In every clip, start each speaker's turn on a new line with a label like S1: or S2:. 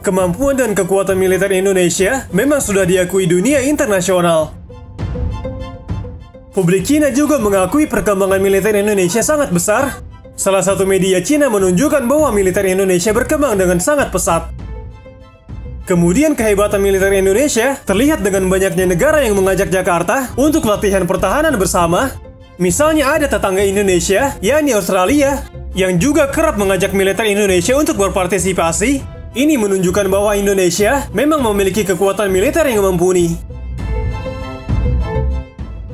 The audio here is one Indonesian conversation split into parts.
S1: Kemampuan dan kekuatan militer Indonesia memang sudah diakui dunia internasional. Publik Cina juga mengakui perkembangan militer Indonesia sangat besar. Salah satu media Cina menunjukkan bahwa militer Indonesia berkembang dengan sangat pesat. Kemudian kehebatan militer Indonesia terlihat dengan banyaknya negara yang mengajak Jakarta untuk latihan pertahanan bersama. Misalnya ada tetangga Indonesia, yakni Australia, yang juga kerap mengajak militer Indonesia untuk berpartisipasi. Ini menunjukkan bahwa Indonesia memang memiliki kekuatan militer yang mumpuni.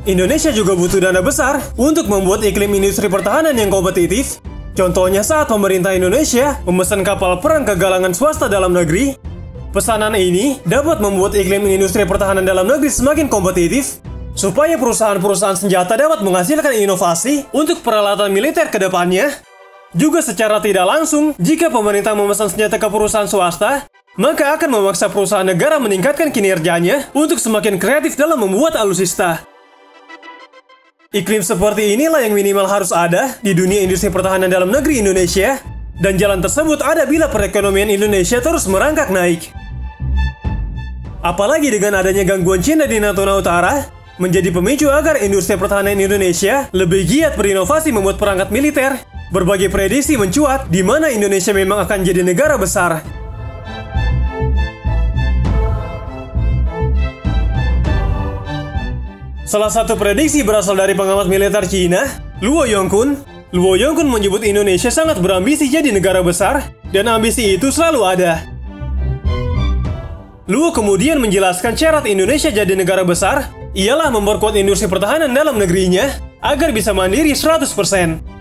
S1: Indonesia juga butuh dana besar untuk membuat iklim industri pertahanan yang kompetitif. Contohnya saat pemerintah Indonesia memesan kapal perang ke galangan swasta dalam negeri. Pesanan ini dapat membuat iklim industri pertahanan dalam negeri semakin kompetitif, supaya perusahaan-perusahaan senjata dapat menghasilkan inovasi untuk peralatan militer ke depannya. Juga secara tidak langsung, jika pemerintah memesan senjata ke perusahaan swasta, maka akan memaksa perusahaan negara meningkatkan kinerjanya untuk semakin kreatif dalam membuat alutsista. Iklim seperti inilah yang minimal harus ada di dunia industri pertahanan dalam negeri Indonesia, dan jalan tersebut ada bila perekonomian Indonesia terus merangkak naik. Apalagi dengan adanya gangguan Cina di Natuna Utara, menjadi pemicu agar industri pertahanan Indonesia lebih giat berinovasi membuat perangkat militer. Berbagai prediksi mencuat di mana Indonesia memang akan jadi negara besar. Salah satu prediksi berasal dari pengamat militer Cina, Luo Yongkun. Luo Yongkun menyebut Indonesia sangat berambisi jadi negara besar, dan ambisi itu selalu ada. Luo kemudian menjelaskan syarat Indonesia jadi negara besar ialah memperkuat industri pertahanan dalam negerinya agar bisa mandiri 100%.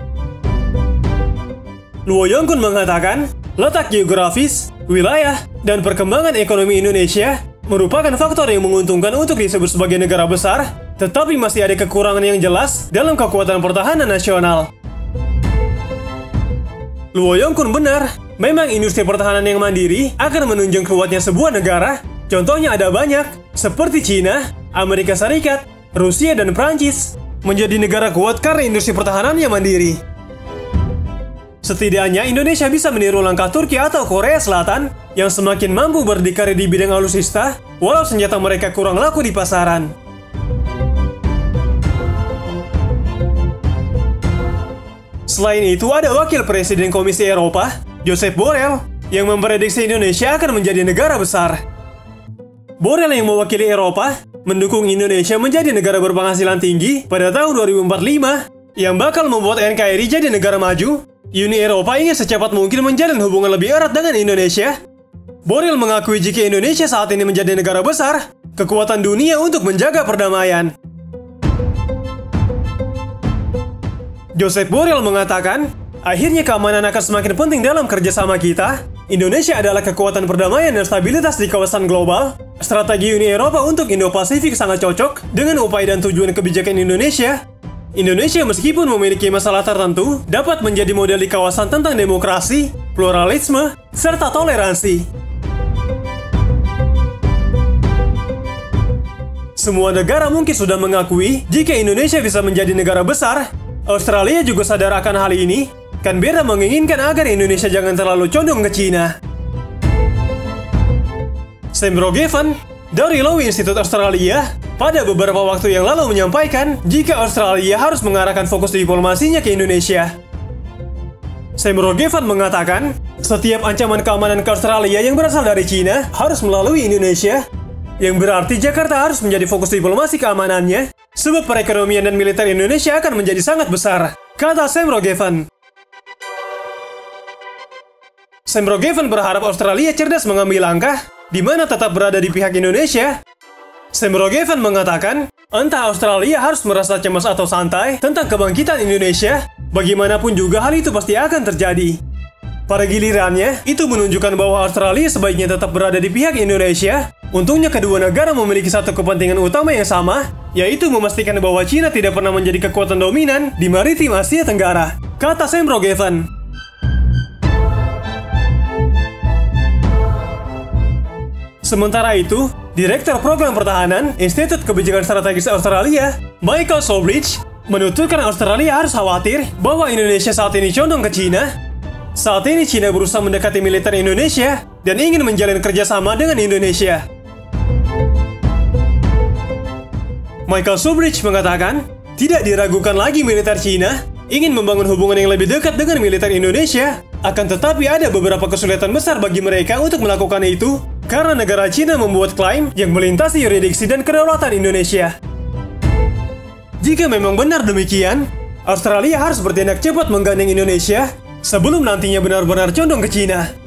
S1: Luo Yongkun mengatakan, letak geografis, wilayah, dan perkembangan ekonomi Indonesia merupakan faktor yang menguntungkan untuk disebut sebagai negara besar, tetapi masih ada kekurangan yang jelas dalam kekuatan pertahanan nasional. Luo Yongkun benar, memang industri pertahanan yang mandiri akan menunjang kuatnya sebuah negara. Contohnya ada banyak, seperti Cina, Amerika Serikat, Rusia, dan Prancis, menjadi negara kuat karena industri pertahanannya mandiri. Setidaknya Indonesia bisa meniru langkah Turki atau Korea Selatan yang semakin mampu berdikari di bidang alutsista, walau senjata mereka kurang laku di pasaran. Selain itu, ada Wakil Presiden Komisi Eropa, Josep Borrell, yang memprediksi Indonesia akan menjadi negara besar. Borrell yang mewakili Eropa mendukung Indonesia menjadi negara berpenghasilan tinggi pada tahun 2045 yang bakal membuat NKRI jadi negara maju. Uni Eropa ingin secepat mungkin menjalin hubungan lebih erat dengan Indonesia. Borrell mengakui jika Indonesia saat ini menjadi negara besar, kekuatan dunia untuk menjaga perdamaian. Josep Borrell mengatakan, akhirnya keamanan akan semakin penting dalam kerjasama kita. Indonesia adalah kekuatan perdamaian dan stabilitas di kawasan global. Strategi Uni Eropa untuk Indo-Pasifik sangat cocok dengan upaya dan tujuan kebijakan Indonesia. Indonesia meskipun memiliki masalah tertentu, dapat menjadi model di kawasan tentang demokrasi, pluralisme, serta toleransi. Semua negara mungkin sudah mengakui jika Indonesia bisa menjadi negara besar. Australia juga sadar akan hal ini. Canberra menginginkan agar Indonesia jangan terlalu condong ke Cina. Sam Rogevan dari Law Institute Australia pada beberapa waktu yang lalu menyampaikan jika Australia harus mengarahkan fokus diplomasinya ke Indonesia. Sam Rogevan mengatakan, setiap ancaman keamanan ke Australia yang berasal dari Cina harus melalui Indonesia, yang berarti Jakarta harus menjadi fokus diplomasi keamanannya, sebab perekonomian dan militer Indonesia akan menjadi sangat besar, kata Sam Rogevan. Sam Rogevan berharap Australia cerdas mengambil langkah di mana tetap berada di pihak Indonesia. Sam Rogevan mengatakan, entah Australia harus merasa cemas atau santai tentang kebangkitan Indonesia, bagaimanapun juga hal itu pasti akan terjadi. Pada gilirannya, itu menunjukkan bahwa Australia sebaiknya tetap berada di pihak Indonesia. Untungnya kedua negara memiliki satu kepentingan utama yang sama, yaitu memastikan bahwa Cina tidak pernah menjadi kekuatan dominan di maritim Asia Tenggara, kata Sam Rogevan. Sementara itu, Direktur Program Pertahanan Institut Kebijakan Strategis Australia, Michael Sawbridge, menuturkan Australia harus khawatir bahwa Indonesia saat ini condong ke Cina. Saat ini Cina berusaha mendekati militer Indonesia dan ingin menjalin kerjasama dengan Indonesia. Michael Shubridge mengatakan, tidak diragukan lagi militer Cina ingin membangun hubungan yang lebih dekat dengan militer Indonesia. Akan tetapi ada beberapa kesulitan besar bagi mereka untuk melakukan itu, karena negara Cina membuat klaim yang melintasi yurisdiksi dan kedaulatan Indonesia. Jika memang benar demikian, Australia harus bertindak cepat menggandeng Indonesia sebelum nantinya benar-benar condong ke Cina.